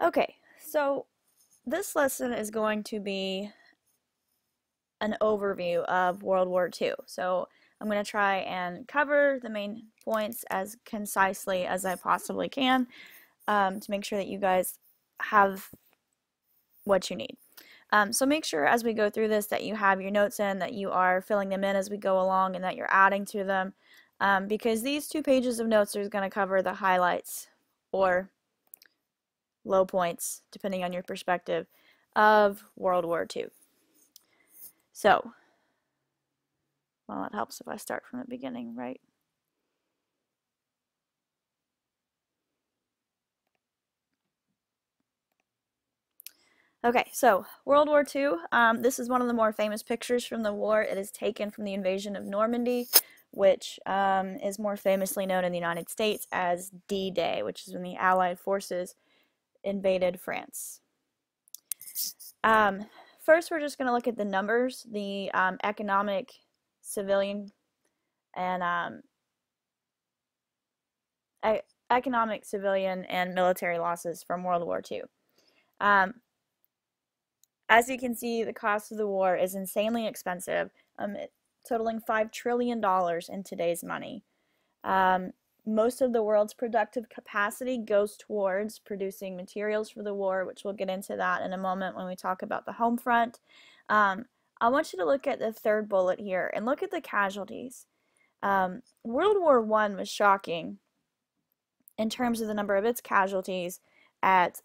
Okay, so this lesson is going to be an overview of World War II. So I'm going to try and cover the main points as concisely as I possibly can to make sure that you guys have what you need. So make sure as we go through this that you have your notes in, that you are filling them in as we go along, and that you're adding to them, because these 2 pages of notes are going to cover the highlights or low points, depending on your perspective, of World War II. So, well, it helps if I start from the beginning, right? Okay, so World War II, this is one of the more famous pictures from the war. It is taken from the invasion of Normandy, which is more famously known in the United States as D-Day, which is when the Allied forces invaded France. First, we're just going to look at the numbers, the economic, civilian, and economic, civilian, and military losses from World War II. As you can see, the cost of the war is insanely expensive, totaling $5 trillion in today's money. Most of the world's productive capacity goes towards producing materials for the war, which we'll get into that in a moment when we talk about the home front. I want you to look at the third bullet here and look at the casualties. World War I was shocking in terms of the number of its casualties at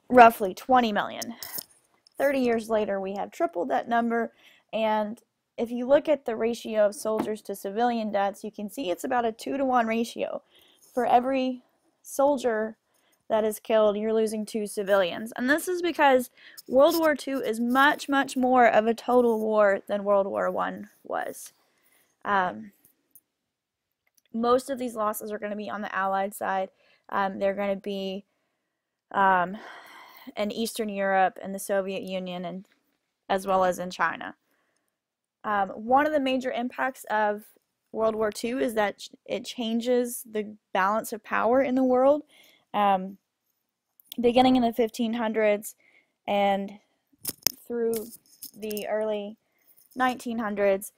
roughly 20 million. 30 years later, we have tripled that number, and if you look at the ratio of soldiers to civilian deaths, you can see it's about a 2-to-1 ratio. For every soldier that is killed, you're losing 2 civilians. And this is because World War II is much, much more of a total war than World War I was. Most of these losses are going to be on the Allied side. They're going to be in Eastern Europe and the Soviet Union, and as well as in China. One of the major impacts of World War II is that it changes the balance of power in the world. Beginning in the 1500s and through the early 1900s,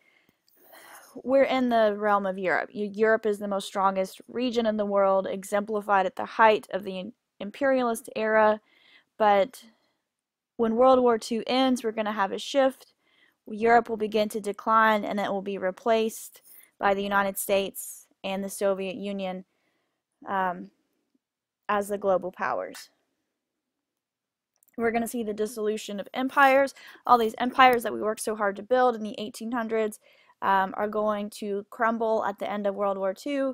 we're in the realm of Europe. Europe is the most strongest region in the world, exemplified at the height of the imperialist era. But when World War II ends, we're going to have a shift. Europe will begin to decline, and it will be replaced by the United States and the Soviet Union as the global powers. We're going to see the dissolution of empires. All these empires that we worked so hard to build in the 1800s are going to crumble at the end of World War II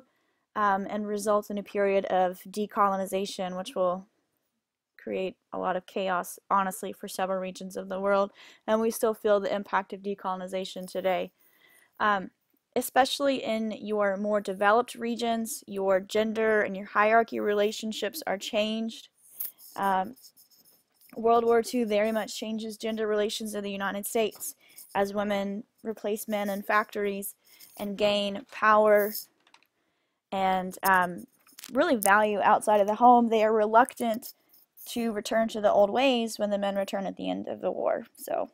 and result in a period of decolonization, which will create a lot of chaos, honestly, for several regions of the world, and we still feel the impact of decolonization today. Especially in your more developed regions, your gender and your hierarchy relationships are changed. World War II very much changes gender relations in the United States as women replace men in factories and gain power and really value outside of the home. They are reluctant to return to the old ways when the men return at the end of the war. So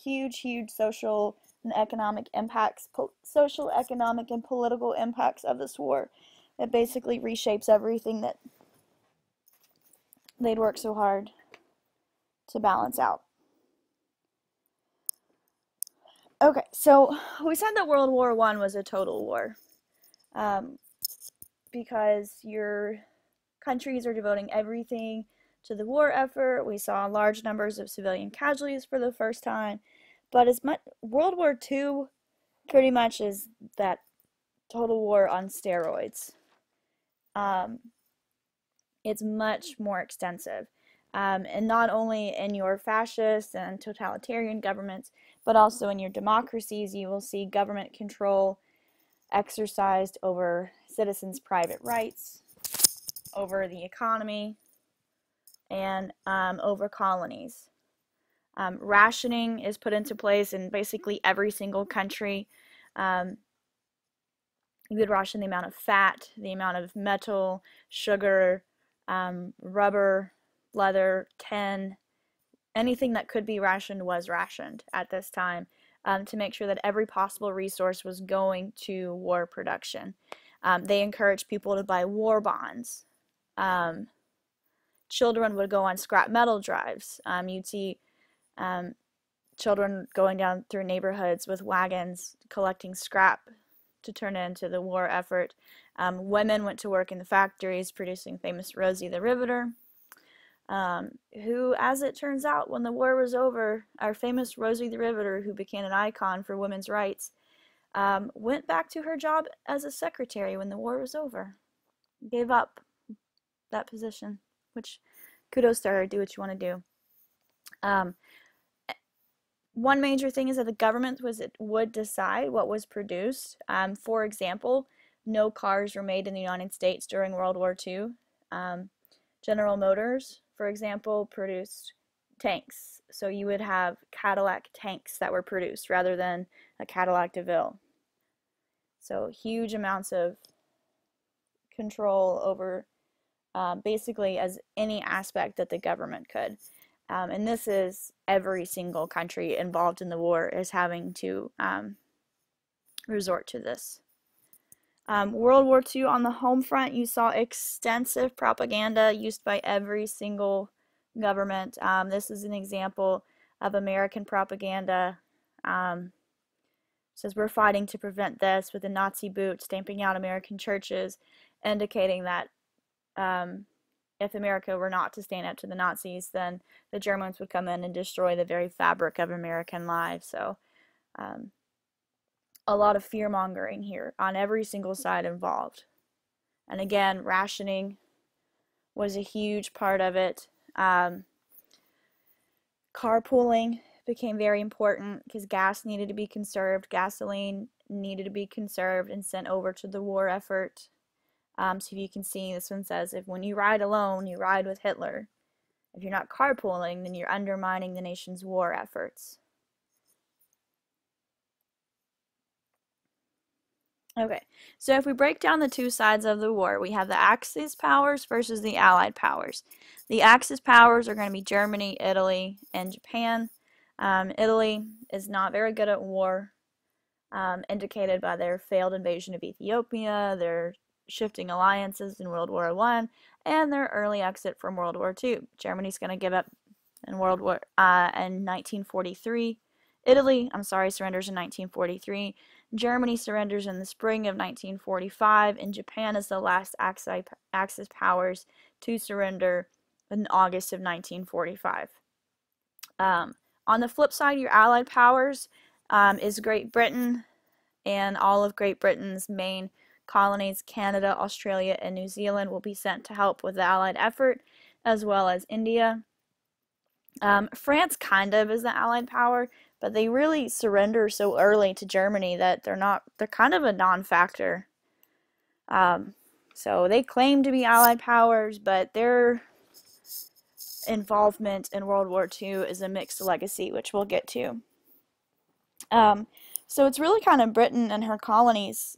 huge social and economic impacts, social, economic, and political impacts of this war. It basically reshapes everything that they'd worked so hard to balance out. Okay, so we said that World War I was a total war because your countries are devoting everything to the war effort. We saw large numbers of civilian casualties for the first time, but World War II pretty much is that total war on steroids. It's much more extensive, and not only in your fascist and totalitarian governments, but also in your democracies. You will see government control exercised over citizens' private rights, over the economy, and over colonies. Rationing is put into place in basically every single country. You would ration the amount of fat, the amount of metal, sugar, Rubber, leather, tin, anything that could be rationed was rationed at this time, to make sure that every possible resource was going to war production. They encouraged people to buy war bonds. Children would go on scrap metal drives. You'd see children going down through neighborhoods with wagons collecting scrap to turn into the war effort. Women went to work in the factories producing famous Rosie the Riveter, who, as it turns out, when the war was over, our famous Rosie the Riveter, who became an icon for women's rights, went back to her job as a secretary when the war was over. Gave up that position, which kudos to her, do what you want to do. One major thing is that the government would decide what was produced. For example, no cars were made in the United States during World War II. General Motors, for example, produced tanks. So you would have Cadillac tanks that were produced rather than a Cadillac DeVille. So huge amounts of control over basically as any aspect that the government could. And this is every single country involved in the war is having to resort to this. World War II, on the home front, you saw extensive propaganda used by every single government. This is an example of American propaganda. Says we're fighting to prevent this with a Nazi boot, stamping out American churches, indicating that if America were not to stand up to the Nazis, then the Germans would come in and destroy the very fabric of American life. So a lot of fear-mongering here on every single side involved. And again, rationing was a huge part of it. Carpooling became very important because gas needed to be conserved, gasoline needed to be conserved and sent over to the war effort. So if you can see, this one says, if when you ride alone, you ride with Hitler. If you're not carpooling, then you're undermining the nation's war efforts. Okay, so if we break down the two sides of the war, we have the Axis powers versus the Allied powers. The Axis powers are going to be Germany, Italy, and Japan. Italy is not very good at war, indicated by their failed invasion of Ethiopia, their shifting alliances in World War I, and their early exit from World War II. Germany's going to give up in in 1943. Italy, surrenders in 1943. Germany surrenders in the spring of 1945, and Japan is the last Axis powers to surrender in August of 1945. On the flip side, your Allied powers is Great Britain and all of Great Britain's main colonies, Canada, Australia, and New Zealand, will be sent to help with the Allied effort, as well as India. France kind of is the Allied power, but they really surrender so early to Germany that they're kind of a non-factor. So they claim to be Allied powers, but their involvement in World War II is a mixed legacy, which we'll get to. So it's really kind of Britain and her colonies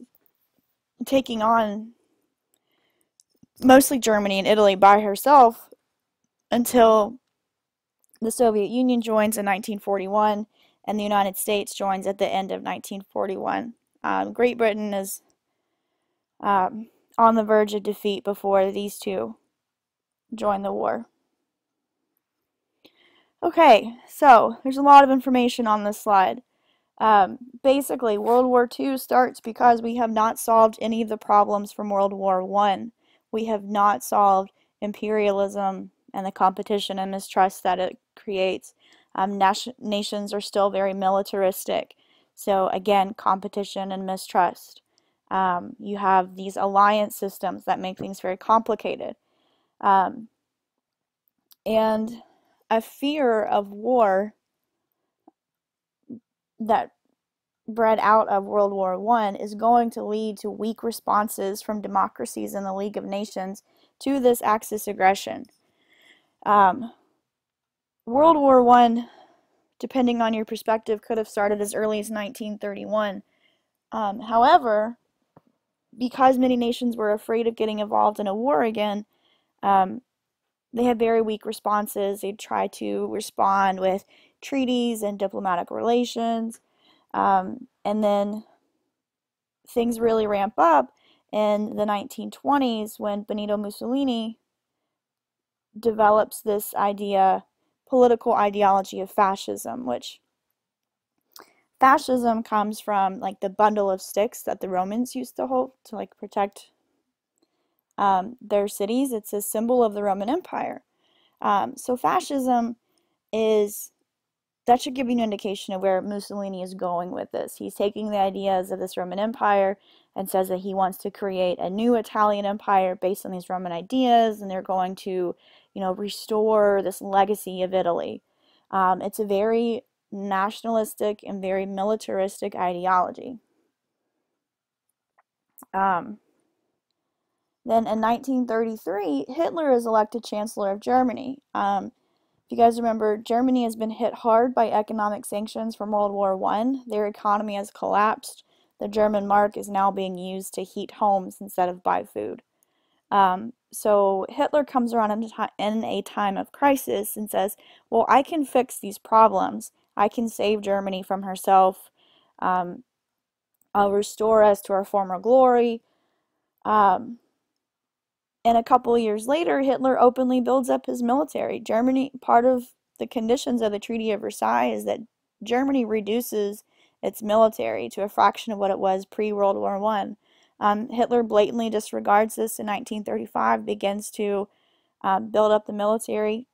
taking on mostly Germany and Italy by herself until the Soviet Union joins in 1941 and the United States joins at the end of 1941. Great Britain is on the verge of defeat before these two join the war. Okay, so there's a lot of information on this slide. Basically, World War II starts because we have not solved any of the problems from World War I. We have not solved imperialism and the competition and mistrust that it creates. Nations are still very militaristic. So again, competition and mistrust. You have these alliance systems that make things very complicated. And a fear of war that bred out of World War I is going to lead to weak responses from democracies in the League of Nations to this Axis aggression. World War I, depending on your perspective, could have started as early as 1931. However, because many nations were afraid of getting involved in a war again, They had very weak responses. They tried to respond with treaties and diplomatic relations. And then things really ramp up in the 1920s when Benito Mussolini develops this political ideology of fascism, which fascism comes from like the bundle of sticks that the Romans used to hold to like protect their cities. It's a symbol of the Roman Empire. So fascism that should give you an indication of where Mussolini is going with this. He's taking the ideas of this Roman Empire and says that he wants to create a new Italian empire based on these Roman ideas, and they're going to, restore this legacy of Italy. It's a very nationalistic and very militaristic ideology. Then in 1933, Hitler is elected Chancellor of Germany. If you guys remember, Germany has been hit hard by economic sanctions from World War I. Their economy has collapsed. The German mark is now being used to heat homes instead of buy food. So Hitler comes around in a time of crisis and says, well, I can fix these problems. I can save Germany from herself. I'll restore us to our former glory. And a couple of years later, Hitler openly builds up his military. Part of the conditions of the Treaty of Versailles is that Germany reduces its military to a fraction of what it was pre-World War I. Hitler blatantly disregards this in 1935, begins to build up the military.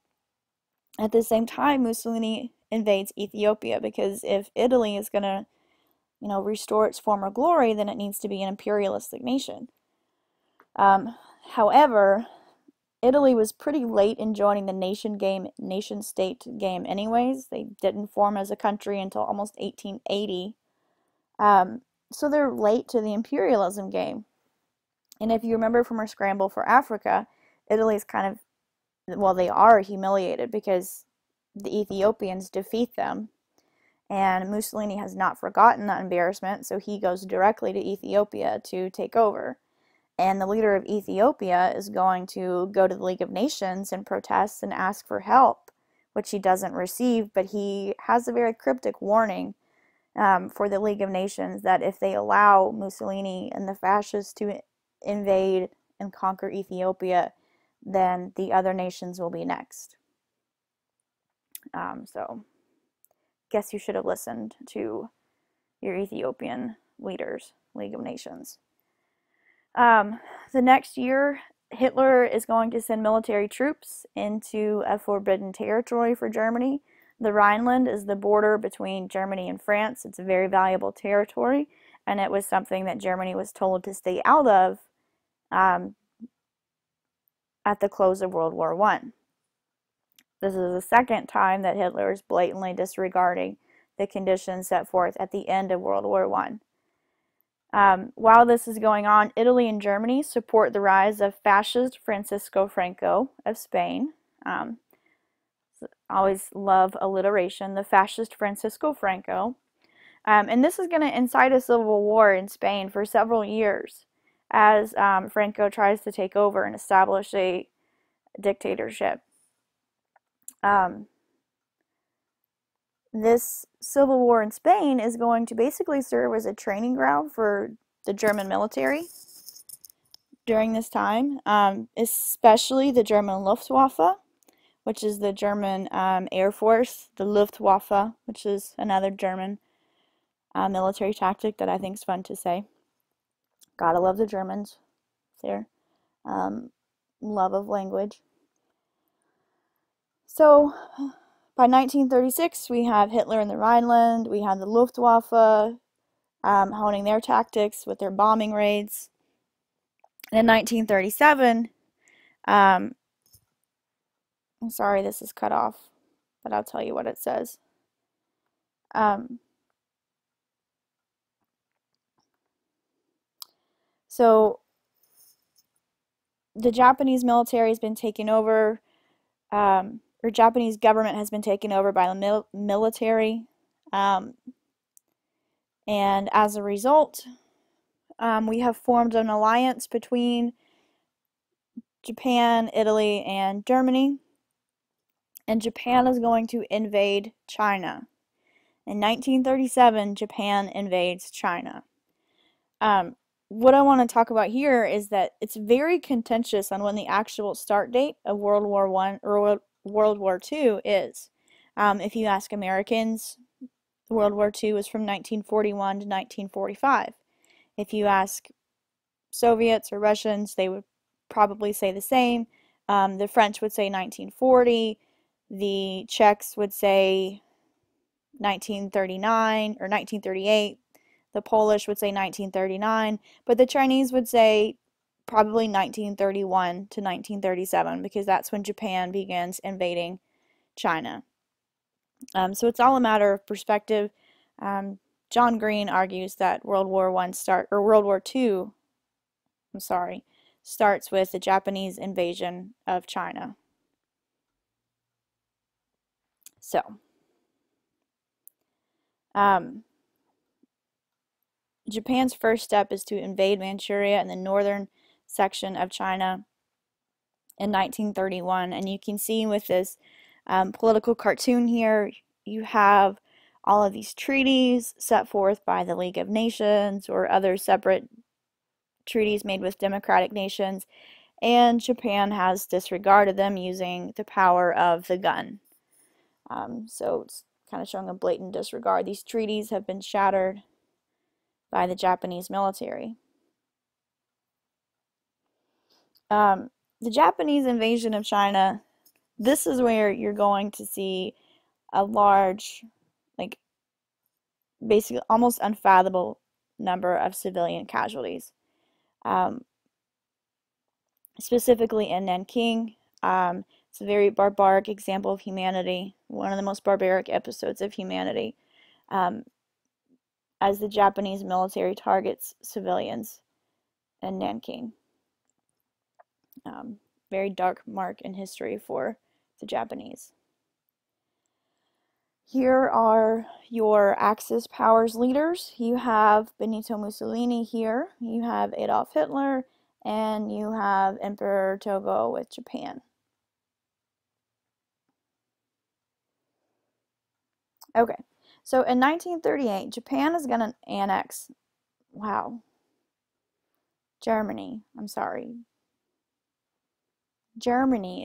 At the same time, Mussolini invades Ethiopia, because if Italy is going to, restore its former glory, then it needs to be an imperialistic nation. However, Italy was pretty late in joining the nation-state game anyways. They didn't form as a country until almost 1880. So they're late to the imperialism game. And if you remember from our scramble for Africa, Italy's they are humiliated because the Ethiopians defeat them. And Mussolini has not forgotten that embarrassment, so he goes directly to Ethiopia to take over. And the leader of Ethiopia is going to go to the League of Nations and protest and ask for help, which he doesn't receive, but he has a very cryptic warning for the League of Nations that if they allow Mussolini and the fascists to invade and conquer Ethiopia, then the other nations will be next. So, guess you should have listened to your Ethiopian leaders, League of Nations. The next year, Hitler is going to send military troops into a forbidden territory for Germany. The Rhineland is the border between Germany and France. It's a very valuable territory, and it was something that Germany was told to stay out of at the close of World War I. This is the second time that Hitler is blatantly disregarding the conditions set forth at the end of World War I. While this is going on, Italy and Germany support the rise of fascist Francisco Franco of Spain. Always love alliteration, the fascist Francisco Franco. And this is going to incite a civil war in Spain for several years as Franco tries to take over and establish a dictatorship. This civil war in Spain is going to basically serve as a training ground for the German military during this time, especially the German Luftwaffe, which is the German Air Force, the Luftwaffe, which is another German military tactic that I think is fun to say. Gotta love the Germans. Their love of language. So, by 1936, we have Hitler in the Rhineland, we have the Luftwaffe honing their tactics with their bombing raids. And in 1937, I'm sorry this is cut off, but I'll tell you what it says. So, the Japanese military has been taken over, or Japanese government has been taken over by the military, and as a result, we have formed an alliance between Japan, Italy, and Germany. And Japan is going to invade China. In 1937, Japan invades China. What I want to talk about here is that it's very contentious on when the actual start date of World War I or World War II is. If you ask Americans, World War II was from 1941 to 1945. If you ask Soviets or Russians, they would probably say the same. The French would say 1940. The Czechs would say 1939 or 1938. The Polish would say 1939, but the Chinese would say probably 1931 to 1937 because that's when Japan begins invading China. So it's all a matter of perspective. John Green argues that World War II, starts with the Japanese invasion of China. So, Japan's first step is to invade Manchuria in the northern section of China in 1931. And you can see with this political cartoon here, you have all of these treaties set forth by the League of Nations or other separate treaties made with democratic nations, and Japan has disregarded them using the power of the gun. So it's kind of showing a blatant disregard. These treaties have been shattered by the Japanese military. The Japanese invasion of China, this is where you're going to see a large, like, basically almost unfathomable number of civilian casualties. Specifically in Nanking, it's a very barbaric example of humanity, one of the most barbaric episodes of humanity, as the Japanese military targets civilians in Nanking. Very dark mark in history for the Japanese. Here are your Axis powers leaders. You have Benito Mussolini here, you have Adolf Hitler, and you have Emperor Togo with Japan. Okay, so in 1938, Japan is going to annex, Germany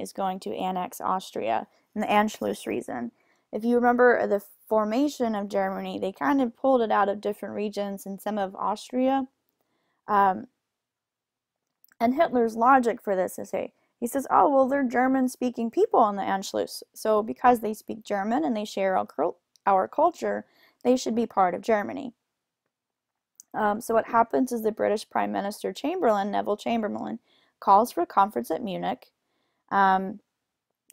is going to annex Austria in the Anschluss region. If you remember the formation of Germany, they kind of pulled it out of different regions and some of Austria. And Hitler's logic for this is, he says, oh, well, they're German-speaking people in the Anschluss. So because they speak German and they share our culture, they should be part of Germany. So what happens is the British Prime Minister Neville Chamberlain, calls for a conference at Munich, and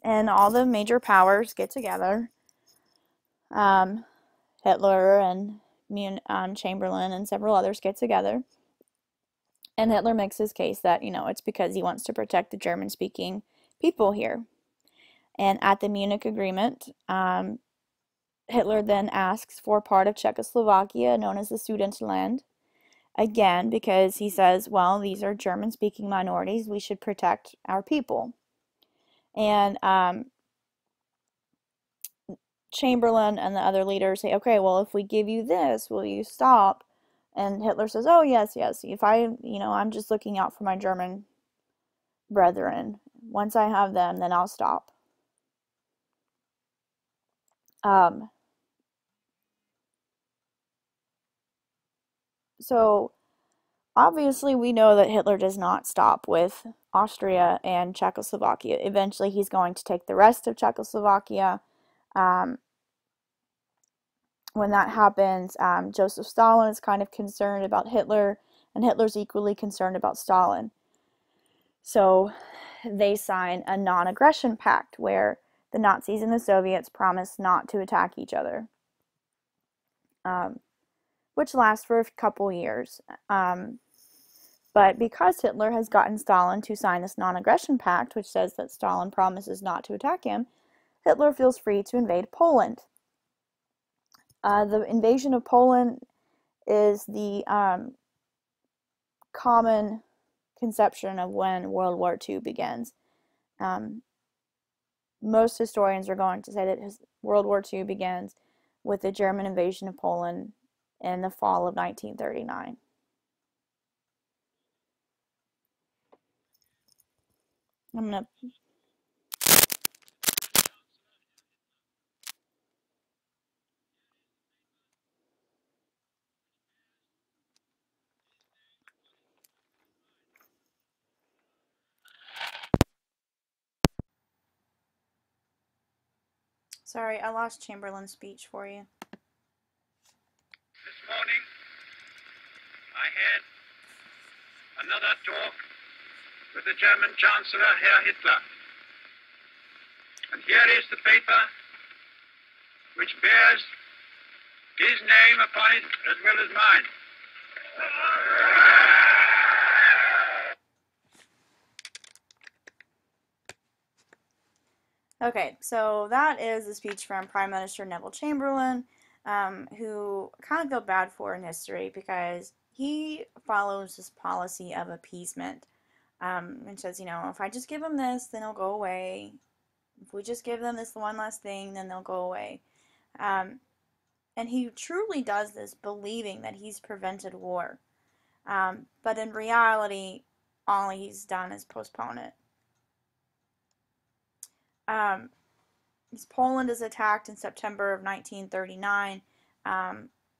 all the major powers get together. Hitler and Chamberlain and several others get together. And Hitler makes his case that, it's because he wants to protect the German-speaking people here. And at the Munich Agreement, Hitler then asks for part of Czechoslovakia, known as the Sudetenland, again, because he says, well, these are German-speaking minorities, we should protect our people. And Chamberlain and the other leaders say, okay, well, if we give you this, will you stop? And Hitler says, oh, yes. If I'm just looking out for my German brethren. Once I have them, then I'll stop. So obviously we know that Hitler does not stop with Austria and Czechoslovakia. Eventually he's going to take the rest of Czechoslovakia. When that happens, Joseph Stalin is kind of concerned about Hitler, and Hitler's equally concerned about Stalin. So they sign a non-aggression pact where the Nazis and the Soviets promise not to attack each other, which lasts for a couple years. But because Hitler has gotten Stalin to sign this non-aggression pact, which says that Stalin promises not to attack him, Hitler feels free to invade Poland. The invasion of Poland is the common conception of when World War II begins. Most historians are going to say that World War II begins with the German invasion of Poland in the fall of 1939. I'm going to Sorry, I lost Chamberlain's speech for you. This morning, I had another talk with the German Chancellor, Herr Hitler. And here is the paper which bears his name upon it as well as mine. Okay, so that is a speech from Prime Minister Neville Chamberlain, who kind of feel bad for in history because he follows this policy of appeasement, and says, if I just give them this, then it'll go away. If we just give them this one last thing, then they'll go away. And he truly does this believing that he's prevented war. But in reality, all he's done is postpone it. Poland is attacked in September of 1939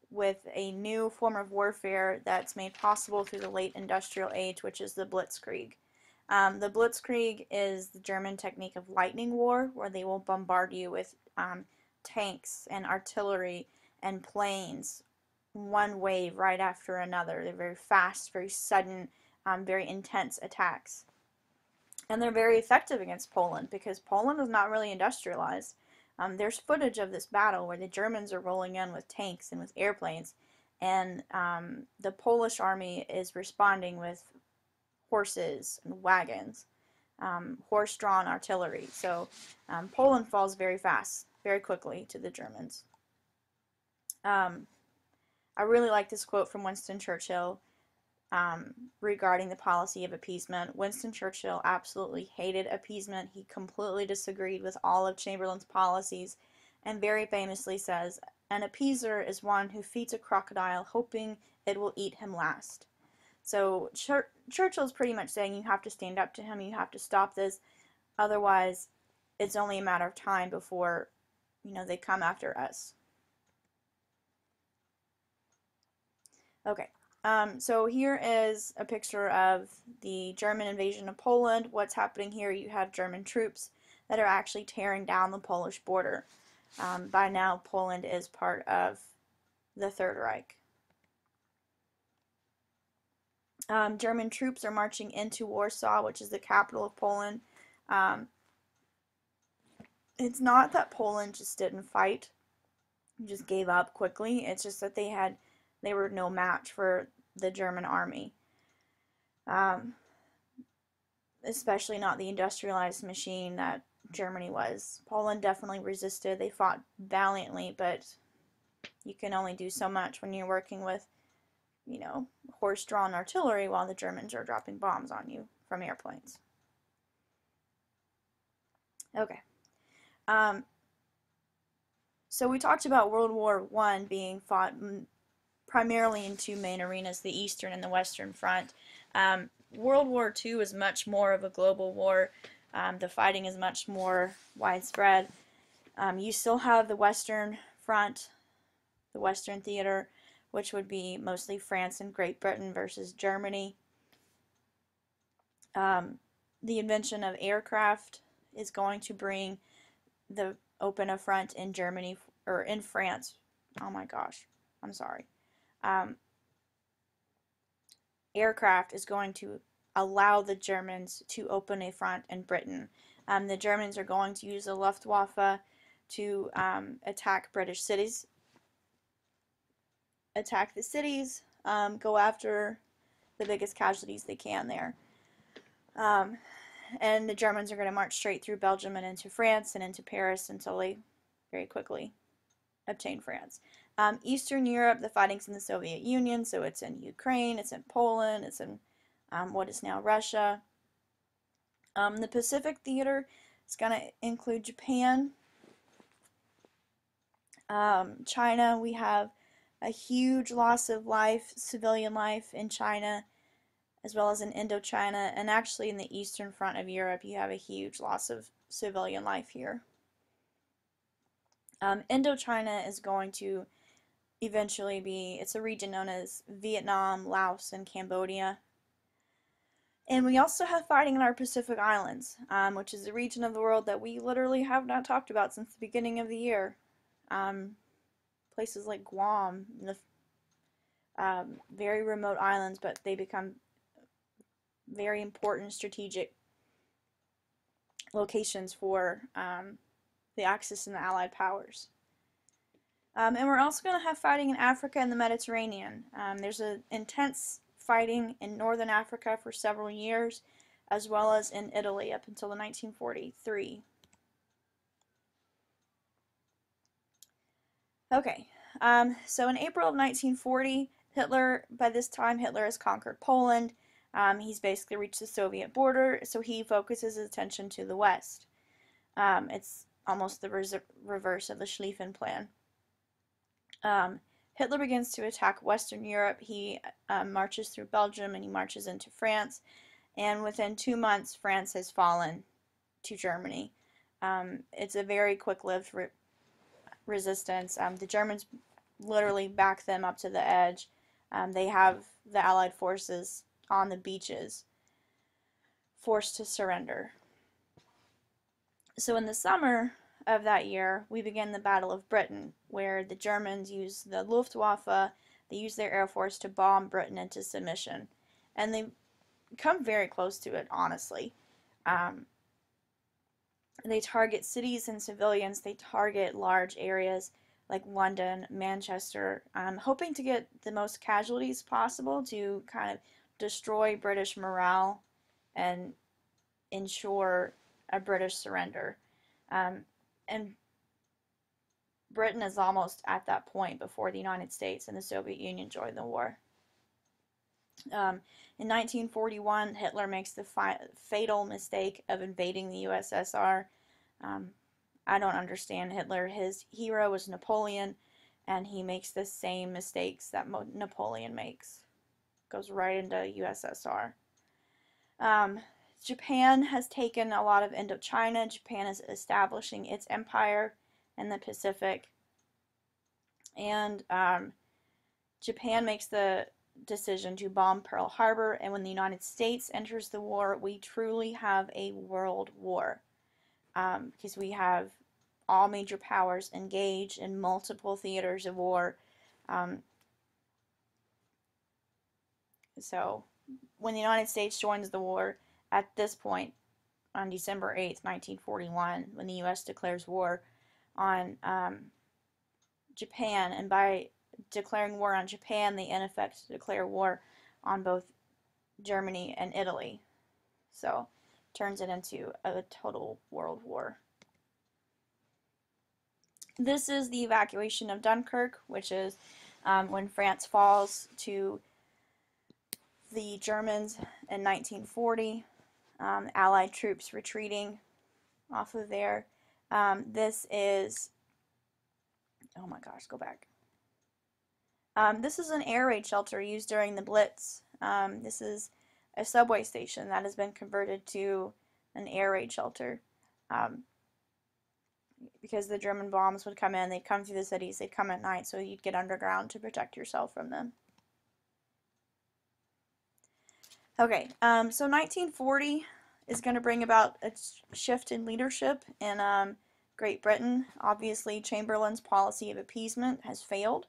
with a new form of warfare that's made possible through the late industrial age, which is the Blitzkrieg. The Blitzkrieg is the German technique of lightning war, where they will bombard you with tanks and artillery and planes, one wave right after another. They're very fast, very sudden, very intense attacks. And they're very effective against Poland because Poland is not really industrialized. There's footage of this battle where the Germans are rolling in with tanks and with airplanes, and the Polish army is responding with horses and wagons, horse-drawn artillery. So Poland falls very fast, very quickly to the Germans. I really like this quote from Winston Churchill regarding the policy of appeasement. Winston Churchill absolutely hated appeasement. He completely disagreed with all of Chamberlain's policies, and very famously says, "An appeaser is one who feeds a crocodile hoping it will eat him last." So Churchill's pretty much saying you have to stand up to him, you have to stop this, otherwise it's only a matter of time before, they come after us. Okay. So here is a picture of the German invasion of Poland. What's happening here, you have German troops that are actually tearing down the Polish border. By now, Poland is part of the Third Reich. German troops are marching into Warsaw, which is the capital of Poland. It's not that Poland just didn't fight, just gave up quickly. It's just that they were no match for the German army, especially not the industrialized machine that Germany was. Poland definitely resisted. They fought valiantly, but you can only do so much when you're working with, horse-drawn artillery while the Germans are dropping bombs on you from airplanes. Okay. So we talked about World War I being fought primarily in two main arenas, the Eastern and the Western Front. World War II is much more of a global war. The fighting is much more widespread. You still have the Western Front, the Western Theater, which would be mostly France and Great Britain versus Germany. The invention of aircraft is going to open a front in Germany, or in France. Oh my gosh, I'm sorry. Aircraft is going to allow the Germans to open a front in Britain. The Germans are going to use the Luftwaffe to attack British cities, go after the biggest casualties they can there. And the Germans are going to march straight through Belgium and into France and into Paris until they very quickly obtain France. Eastern Europe, the fighting's in the Soviet Union, so it's in Ukraine, it's in Poland, it's in what is now Russia. The Pacific theater is going to include Japan, China. We have a huge loss of life, civilian life in China, as well as in Indochina, and actually in the eastern front of Europe, you have a huge loss of civilian life here. Indochina is going to eventually be, it's a region known as Vietnam, Laos, and Cambodia. And we also have fighting in our Pacific Islands, which is a region of the world that we literally have not talked about since the beginning of the year. Places like Guam, the very remote islands, but they become very important strategic locations for the Axis and the Allied powers. And we're also going to have fighting in Africa and the Mediterranean. There's an intense fighting in northern Africa for several years, as well as in Italy up until 1943. Okay, so in April of 1940, by this time, Hitler has conquered Poland. He's basically reached the Soviet border, so he focuses his attention to the West. It's almost the reverse of the Schlieffen Plan. Hitler begins to attack Western Europe. He marches through Belgium and he marches into France. And within 2 months, France has fallen to Germany. It's a very quick-lived resistance. The Germans literally back them up to the edge. They have the Allied forces on the beaches, forced to surrender. So in the summer of that year, we begin the Battle of Britain, where the Germans use the Luftwaffe, they use their air force to bomb Britain into submission. And they come very close to it, honestly. They target cities and civilians, they target large areas like London, Manchester, hoping to get the most casualties possible to kind of destroy British morale and ensure a British surrender. And Britain is almost at that point before the United States and the Soviet Union join the war. In 1941, Hitler makes the fatal mistake of invading the USSR. I don't understand Hitler. His hero was Napoleon, and he makes the same mistakes that Napoleon makes. Goes right into USSR. Japan has taken a lot of Indochina. Japan is establishing its empire in the Pacific. And Japan makes the decision to bomb Pearl Harbor, and when the United States enters the war, we truly have a world war. Because we have all major powers engaged in multiple theaters of war. So when the United States joins the war, at this point, on December 8th, 1941, when the U.S. declares war on Japan, and by declaring war on Japan, they in effect declare war on both Germany and Italy. So, turns it into a total world war. This is the evacuation of Dunkirk, which is when France falls to the Germans in 1940. Allied troops retreating off of there. This is, oh my gosh, go back. This is an air raid shelter used during the Blitz. This is a subway station that has been converted to an air raid shelter. Because the German bombs would come in, they'd come through the cities, they'd come at night, so you'd get underground to protect yourself from them. Okay, so 1940 is going to bring about a shift in leadership in Great Britain. Obviously, Chamberlain's policy of appeasement has failed.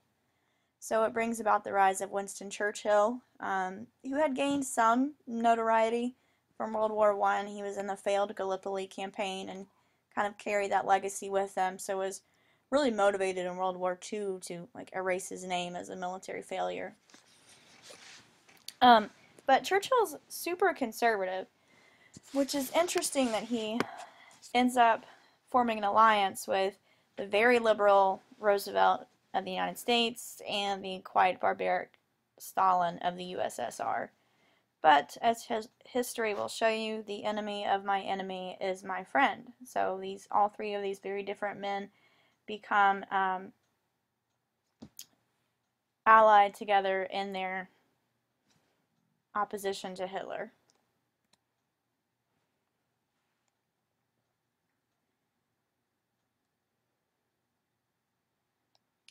So it brings about the rise of Winston Churchill, who had gained some notoriety from World War I. He was in the failed Gallipoli campaign and kind of carried that legacy with him. So was really motivated in World War II to like erase his name as a military failure. But Churchill's super conservative, which is interesting that he ends up forming an alliance with the very liberal Roosevelt of the United States and the quite barbaric Stalin of the USSR. But as history will show you, the enemy of my enemy is my friend. So all three of these very different men become allied together in their opposition to Hitler.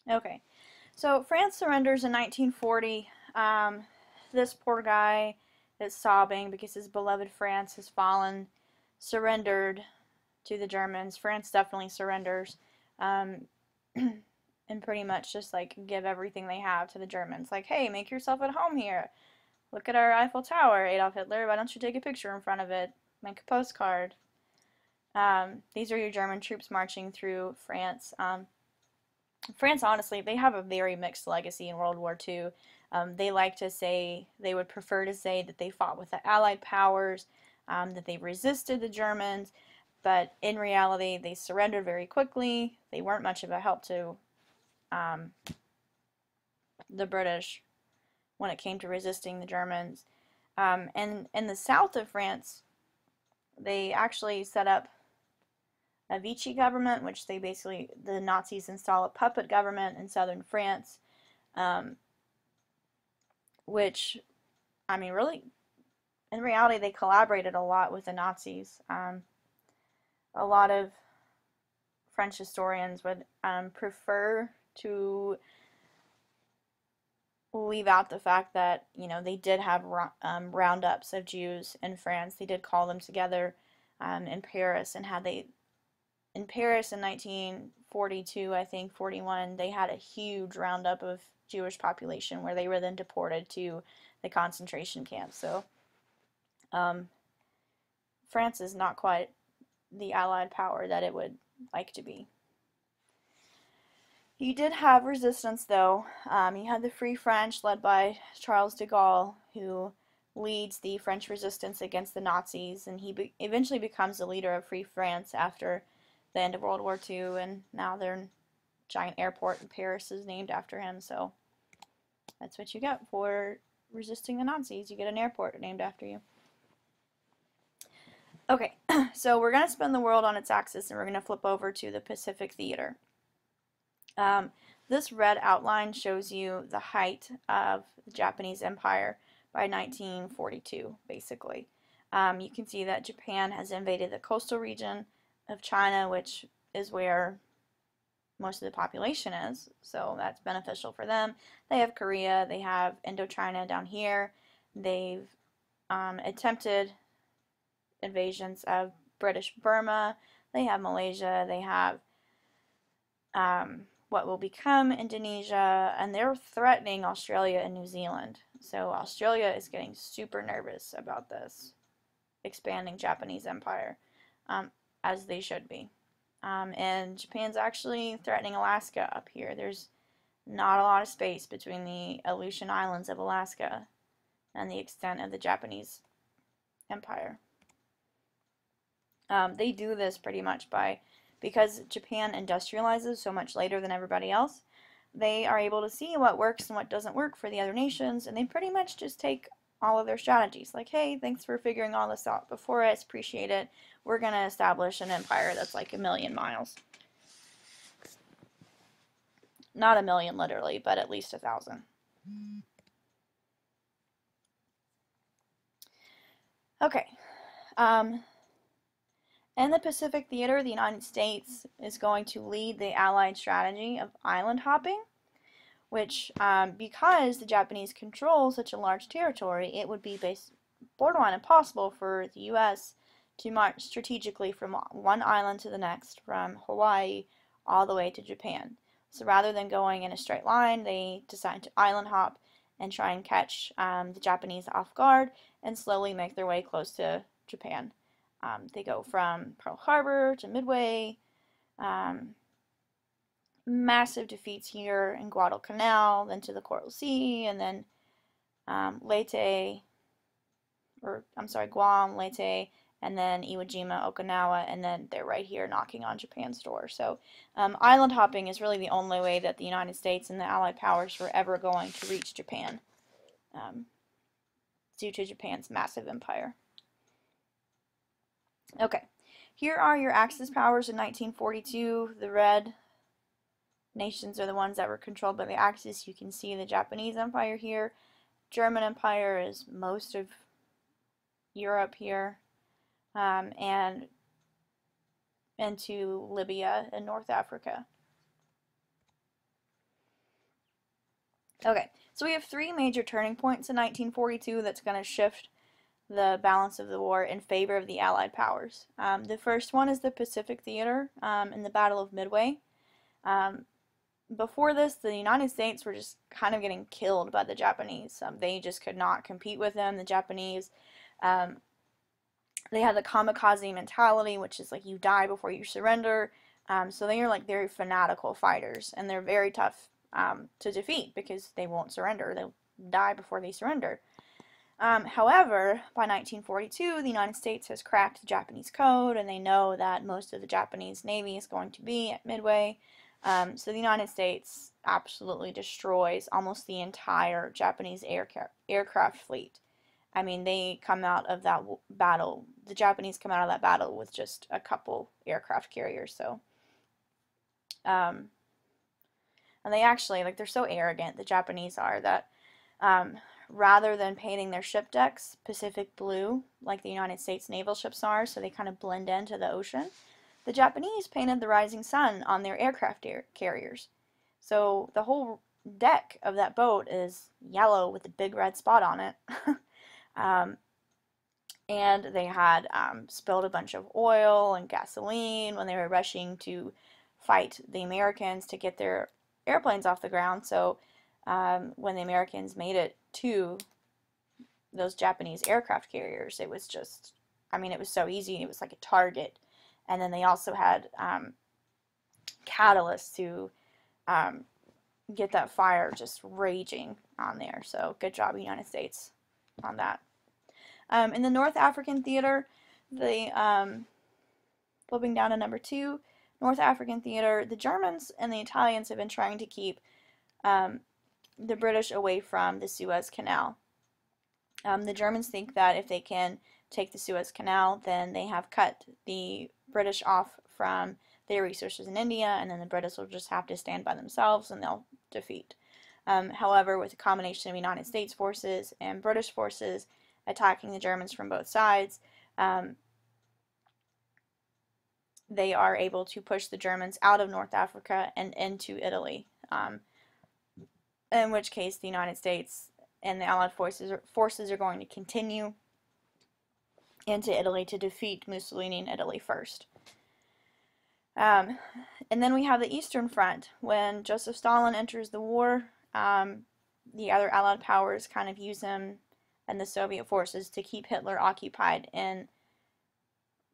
Okay, so France surrenders in 1940. This poor guy is sobbing because his beloved France has fallen, surrendered to the Germans. France definitely surrenders, and pretty much just like give everything they have to the Germans. Like, hey, make yourself at home here. Look at our Eiffel Tower, Adolf Hitler. Why don't you take a picture in front of it? Make a postcard. These are your German troops marching through France. France, honestly, they have a very mixed legacy in World War II. They like to say, they would prefer to say that they fought with the Allied powers, that they resisted the Germans, but in reality, they surrendered very quickly. They weren't much of a help to the British when it came to resisting the Germans. And in the south of France, they actually set up a Vichy government, which the Nazis install a puppet government in southern France, which, I mean, really, in reality, they collaborated a lot with the Nazis. A lot of French historians would prefer to leave out the fact that, you know, they did have roundups of Jews in France. They did call them together in Paris, and in Paris in 1942, I think, 41, they had a huge roundup of Jewish population where they were then deported to the concentration camps. So France is not quite the Allied power that it would like to be. You did have resistance, though. You had the Free French, led by Charles de Gaulle, who leads the French resistance against the Nazis, and he eventually becomes the leader of Free France after the end of World War II, and now their giant airport in Paris is named after him, so that's what you get for resisting the Nazis. You get an airport named after you. Okay, so we're going to spin the world on its axis, and we're going to flip over to the Pacific Theater. This red outline shows you the height of the Japanese Empire by 1942, basically. You can see that Japan has invaded the coastal region of China, which is where most of the population is, so that's beneficial for them. They have Korea, they have Indochina down here. They've attempted invasions of British Burma. They have Malaysia, they have what will become Indonesia, and they're threatening Australia and New Zealand. So Australia is getting super nervous about this expanding Japanese empire, as they should be. And Japan's actually threatening Alaska up here. There's not a lot of space between the Aleutian Islands of Alaska and the extent of the Japanese empire. They do this pretty much because Japan industrializes so much later than everybody else. They are able to see what works and what doesn't work for the other nations, and they pretty much just take all of their strategies. Like, hey, thanks for figuring all this out before us, appreciate it. We're going to establish an empire that's like 1,000,000 miles. Not 1,000,000 literally, but at least 1,000. Okay. In the Pacific Theater, the United States is going to lead the Allied strategy of island hopping, which, because the Japanese control such a large territory, it would be borderline impossible for the U.S. to march strategically from one island to the next, from Hawaii all the way to Japan. So rather than going in a straight line, they decide to island hop and try and catch the Japanese off guard and slowly make their way close to Japan. They go from Pearl Harbor to Midway, massive defeats here in Guadalcanal, then to the Coral Sea, and then Guam, Leyte, and then Iwo Jima, Okinawa, and then they're right here knocking on Japan's door. So island hopping is really the only way that the United States and the Allied powers were ever going to reach Japan. due to Japan's massive empire. Okay, here are your Axis powers in 1942. The red nations are the ones that were controlled by the Axis. You can see the Japanese Empire here. German Empire is most of Europe here, and into Libya and North Africa. Okay, so we have three major turning points in 1942 that's going to shift the balance of the war in favor of the Allied powers. The first one is the Pacific Theater in the Battle of Midway. Before this, the United States were just kind of getting killed by the Japanese. They just could not compete with them. The Japanese, they had the kamikaze mentality, which is like you die before you surrender. So they are like very fanatical fighters, and they're very tough to defeat because they won't surrender. They'll die before they surrender. However, by 1942, the United States has cracked the Japanese code, and they know that most of the Japanese Navy is going to be at Midway. So the United States absolutely destroys almost the entire Japanese aircraft fleet. I mean, they come out of that battle, the Japanese come out of that battle with just a couple aircraft carriers, so. And they actually, like, they're so arrogant, the Japanese are, that rather than painting their ship decks Pacific blue, like the United States naval ships are, so they kind of blend into the ocean, the Japanese painted the rising sun on their aircraft carriers. So the whole deck of that boat is yellow with a big red spot on it. And they had spilled a bunch of oil and gasoline when they were rushing to fight the Americans to get their airplanes off the ground. So when the Americans made it to those Japanese aircraft carriers, it was just, I mean, it was so easy. It was like a target. And then they also had catalysts to get that fire just raging on there. So good job, United States, on that. In the North African theater, the flipping down to number 2, North African theater, the Germans and the Italians have been trying to keep the British away from the Suez Canal. The Germans think that if they can take the Suez Canal, then they have cut the British off from their resources in India, and then the British will just have to stand by themselves and they'll defeat. However, with a combination of United States forces and British forces attacking the Germans from both sides, they are able to push the Germans out of North Africa and into Italy, in which case the United States and the Allied forces are going to continue into Italy to defeat Mussolini in Italy first. And then we have the Eastern Front. When Joseph Stalin enters the war, the other Allied powers kind of use him and the Soviet forces to keep Hitler occupied in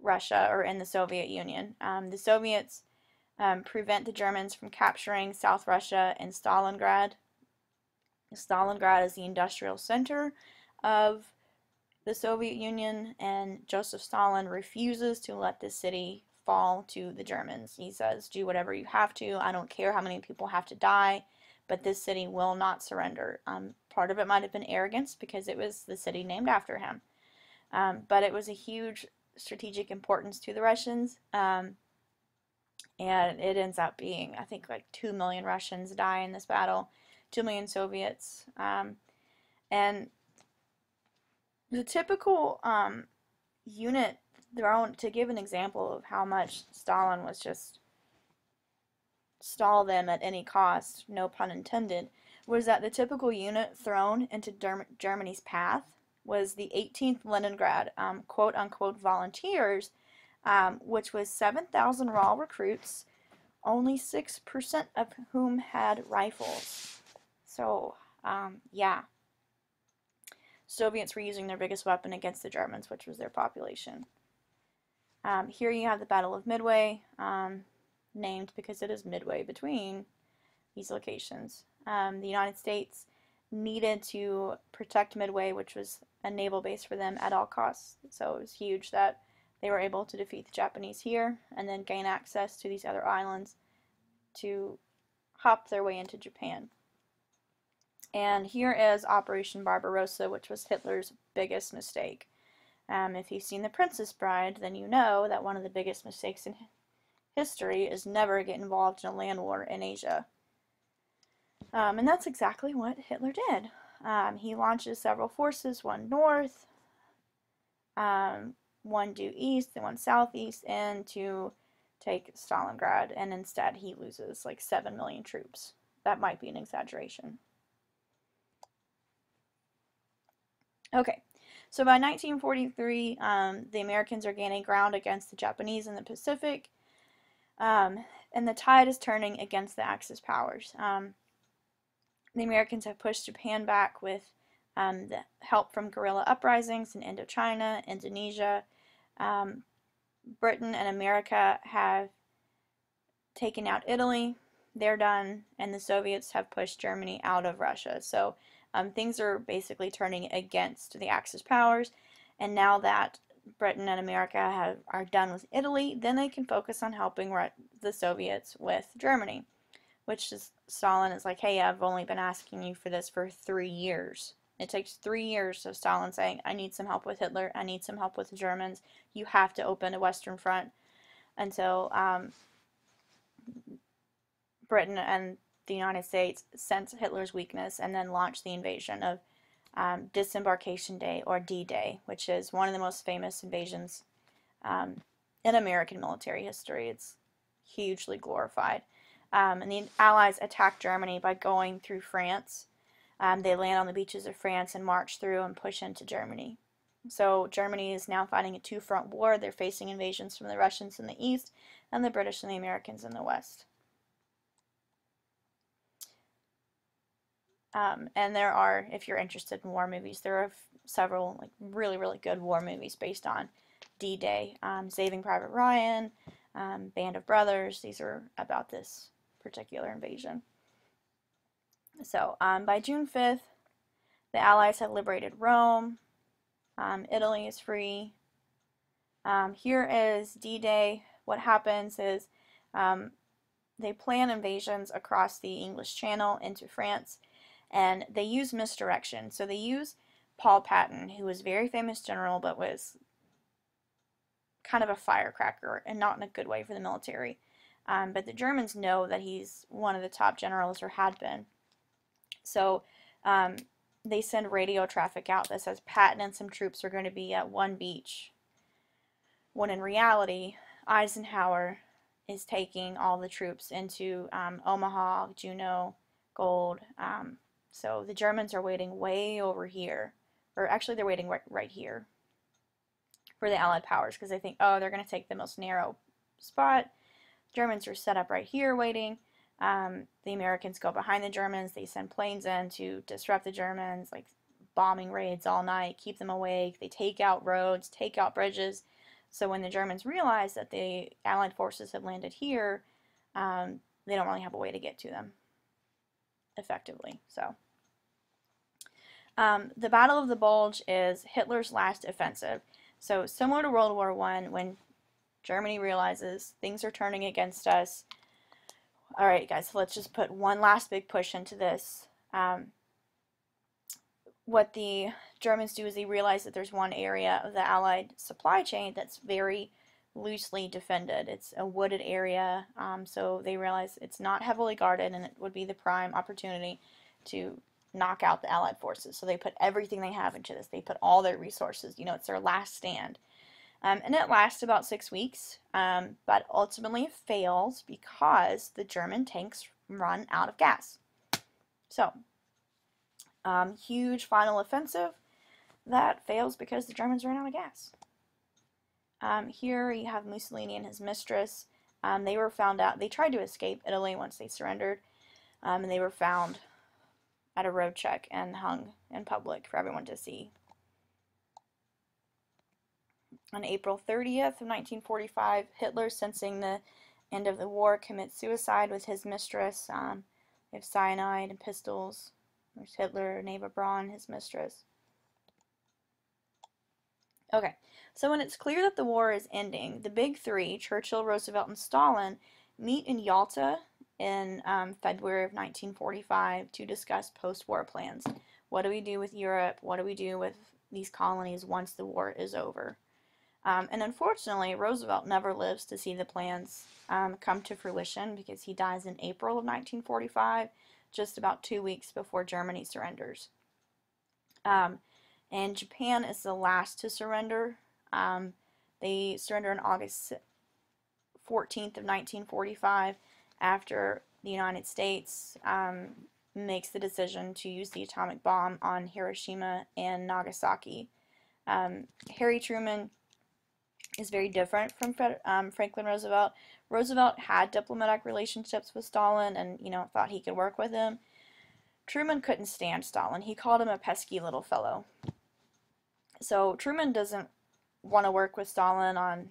Russia or in the Soviet Union. The Soviets prevent the Germans from capturing South Russia and Stalingrad. Stalingrad is the industrial center of the Soviet Union, and Joseph Stalin refuses to let this city fall to the Germans. He says, do whatever you have to. I don't care how many people have to die, but this city will not surrender. Part of it might have been arrogance because it was the city named after him. But it was a huge strategic importance to the Russians. And it ends up being, I think, like 2 million Russians die in this battle, 2 million Soviets. And the typical unit thrown, to give an example of how much Stalin was just stall them at any cost, no pun intended, was that the typical unit thrown into Germany's path was the 18th Leningrad, quote-unquote volunteers, which was 7,000 raw recruits, only 6% of whom had rifles. So, yeah. Soviets were using their biggest weapon against the Germans, which was their population. Here you have the Battle of Midway, named because it is midway between these locations. The United States needed to protect Midway, which was a naval base for them at all costs. So it was huge that they were able to defeat the Japanese here and then gain access to these other islands to hop their way into Japan. And here is Operation Barbarossa, which was Hitler's biggest mistake. If you've seen The Princess Bride, then you know that one of the biggest mistakes in history is never get involved in a land war in Asia. And that's exactly what Hitler did. He launches several forces, one north, one due east, and one southeast, and to take Stalingrad, and instead he loses like 7 million troops. That might be an exaggeration. Okay, so by 1943, the Americans are gaining ground against the Japanese in the Pacific, and the tide is turning against the Axis powers. The Americans have pushed Japan back with the help from guerrilla uprisings in Indochina, Indonesia. Britain and America have taken out Italy. They're done, and the Soviets have pushed Germany out of Russia. So things are basically turning against the Axis powers, and now that Britain and America are done with Italy, then they can focus on helping the Soviets with Germany, which is Stalin is like, hey, I've only been asking you for this for 3 years. It takes 3 years of Stalin saying, I need some help with Hitler, I need some help with the Germans, you have to open a Western front, until Britain and the United States sensed Hitler's weakness and then launched the invasion of Disembarkation Day, or D-Day, which is one of the most famous invasions in American military history. It's hugely glorified. And the Allies attack Germany by going through France. They land on the beaches of France and march through and push into Germany. So Germany is now fighting a two-front war. They're facing invasions from the Russians in the east and the British and the Americans in the west. And there are, if you're interested in war movies, there are several like really, really good war movies based on D-Day. Saving Private Ryan, Band of Brothers. These are about this particular invasion. So by June 5th, the Allies have liberated Rome. Italy is free. Here is D-Day. What happens is they plan invasions across the English Channel into France, and they use misdirection. So they use Paul Patton, who was a very famous general but was kind of a firecracker, and not in a good way for the military. But the Germans know that he's one of the top generals, or had been. So they send radio traffic out that says Patton and some troops are going to be at one beach, when in reality Eisenhower is taking all the troops into Omaha, Juneau, Gold. So the Germans are waiting way over here, or actually they're waiting right here for the Allied powers, because they think, oh, they're going to take the most narrow spot. Germans are set up right here waiting. The Americans go behind the Germans. They send planes in to disrupt the Germans, like bombing raids all night, keep them awake. They take out roads, take out bridges. So when the Germans realize that the Allied forces have landed here, they don't really have a way to get to them effectively. So the Battle of the Bulge is Hitler's last offensive. So similar to World War I, when Germany realizes things are turning against us, all right, guys, so let's just put one last big push into this. What the Germans do is they realize that there's one area of the Allied supply chain that's very loosely defended. It's a wooded area, so they realize it's not heavily guarded, and it would be the prime opportunity to knock out the Allied forces. So they put everything they have into this. They put all their resources. You know, it's their last stand. And it lasts about 6 weeks, but ultimately it fails because the German tanks run out of gas. So, huge final offensive that fails because the Germans ran out of gas. Here you have Mussolini and his mistress. They were found out. They tried to escape Italy once they surrendered, and they were found at a road check and hung in public for everyone to see. On April 30th of 1945, Hitler, sensing the end of the war, commits suicide with his mistress. They have cyanide and pistols. There's Hitler, Neva Braun, his mistress. Okay, so when it's clear that the war is ending, the big three, Churchill, Roosevelt, and Stalin, meet in Yalta in February of 1945 to discuss post-war plans. What do we do with Europe? What do we do with these colonies once the war is over? And unfortunately, Roosevelt never lives to see the plans come to fruition because he dies in April of 1945, just about 2 weeks before Germany surrenders. And Japan is the last to surrender. They surrender on August 14th of 1945 after the United States makes the decision to use the atomic bomb on Hiroshima and Nagasaki. Harry Truman is very different from Franklin Roosevelt. Roosevelt had diplomatic relationships with Stalin and, thought he could work with him. Truman couldn't stand Stalin. He called him a pesky little fellow. So Truman doesn't want to work with Stalin on,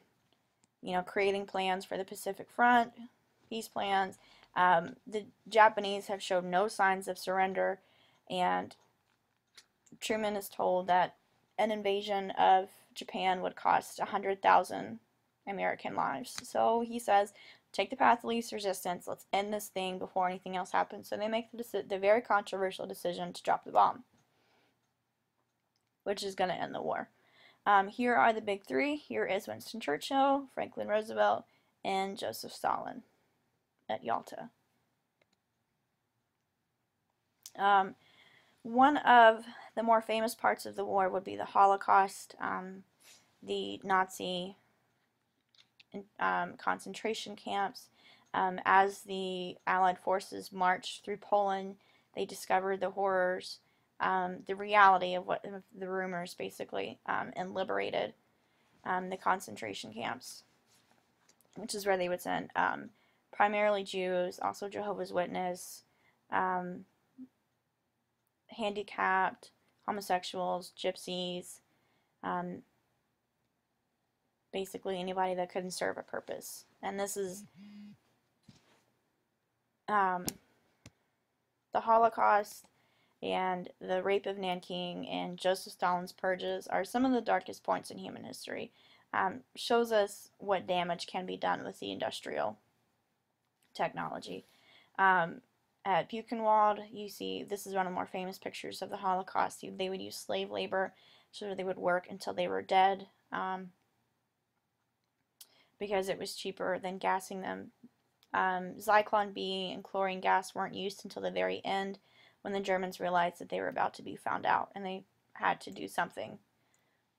creating plans for the Pacific Front, peace plans. The Japanese have showed no signs of surrender, and Truman is told that an invasion of Japan would cost 100,000 American lives. So he says, take the path of least resistance. Let's end this thing before anything else happens. So they make the very controversial decision to drop the bomb, which is going to end the war. Here are the big three. Here is Winston Churchill, Franklin Roosevelt, and Joseph Stalin at Yalta. One of the more famous parts of the war would be the Holocaust, the Nazi concentration camps. As the Allied forces marched through Poland, they discovered the horrors, the reality of the rumors, basically, and liberated the concentration camps, which is where they would send primarily Jews, also Jehovah's Witnesses, handicapped, homosexuals, gypsies, basically anybody that couldn't serve a purpose. And this is the Holocaust and the rape of Nanking and Joseph Stalin's purges are some of the darkest points in human history. Shows us what damage can be done with the industrial technology. At Buchenwald, you see, this is one of the more famous pictures of the Holocaust. They would use slave labor, so they would work until they were dead, because it was cheaper than gassing them. Zyklon B and chlorine gas weren't used until the very end, when the Germans realized that they were about to be found out, and they had to do something,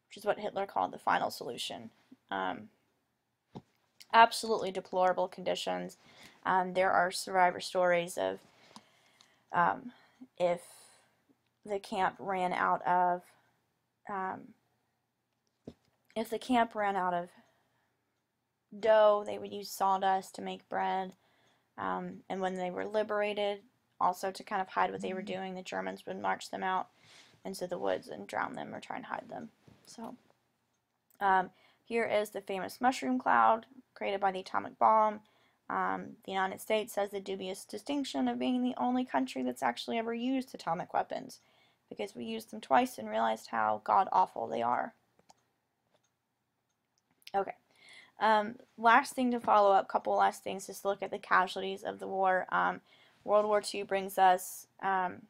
which is what Hitler called the final solution. Absolutely deplorable conditions. There are survivor stories of if the camp ran out of dough, they would use sawdust to make bread. And when they were liberated, also to kind of hide what they were doing, the Germans would march them out into the woods and drown them or try and hide them. So here is the famous mushroom cloud created by the atomic bomb. The United States has the dubious distinction of being the only country that's actually ever used atomic weapons, because we used them twice and realized how god-awful they are. Okay. Last thing to follow up, couple last things, just to look at the casualties of the war. World War II brings us some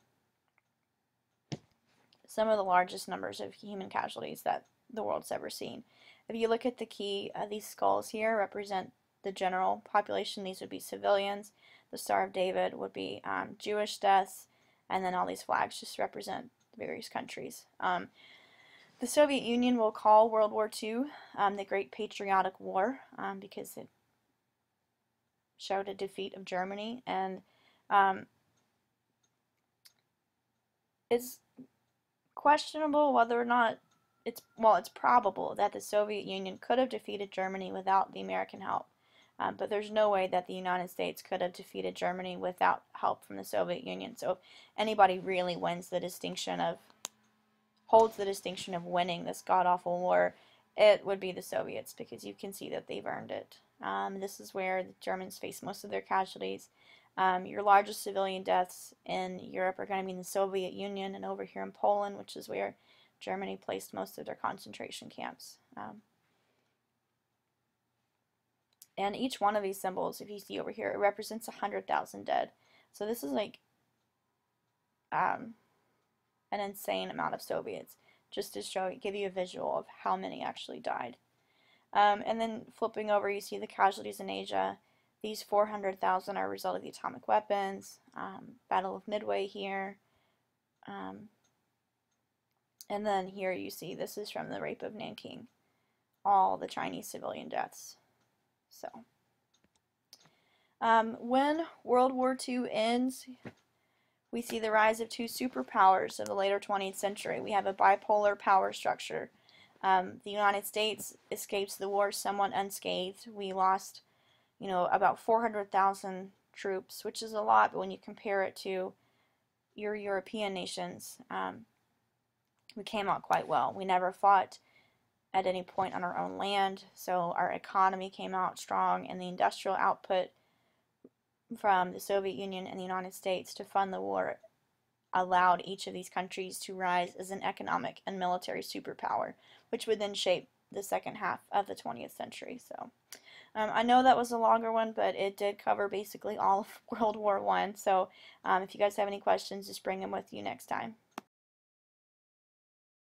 of the largest numbers of human casualties that the world's ever seen. If you look at the key, these skulls here represent the general population. These would be civilians. The Star of David would be Jewish deaths, and then all these flags just represent various countries. The Soviet Union will call World War II the Great Patriotic War, because it showed a defeat of Germany, and it's questionable whether or not it's probable that the Soviet Union could have defeated Germany without the American help. But there's no way that the United States could have defeated Germany without help from the Soviet Union. So if anybody really holds the distinction of winning this god-awful war, it would be the Soviets, because you can see that they've earned it. This is where the Germans face most of their casualties. Your largest civilian deaths in Europe are going to be in the Soviet Union and over here in Poland, which is where Germany placed most of their concentration camps. And each one of these symbols, if you see over here, it represents 100,000 dead. So this is like an insane amount of Soviets, just to give you a visual of how many actually died. And then flipping over, you see the casualties in Asia. These 400,000 are a result of the atomic weapons, Battle of Midway here. And then here you see this is from the rape of Nanking, all the Chinese civilian deaths. So, when World War II ends, we see the rise of two superpowers of the later 20th century. We have a bipolar power structure. The United States escapes the war somewhat unscathed. We lost, about 400,000 troops, which is a lot, but when you compare it to your European nations, we came out quite well. We never fought at any point on our own land, so our economy came out strong, and the industrial output from the Soviet Union and the United States to fund the war allowed each of these countries to rise as an economic and military superpower, which would then shape the second half of the 20th century. So I know that was a longer one, but it did cover basically all of World War I. So if you guys have any questions, just bring them with you next time.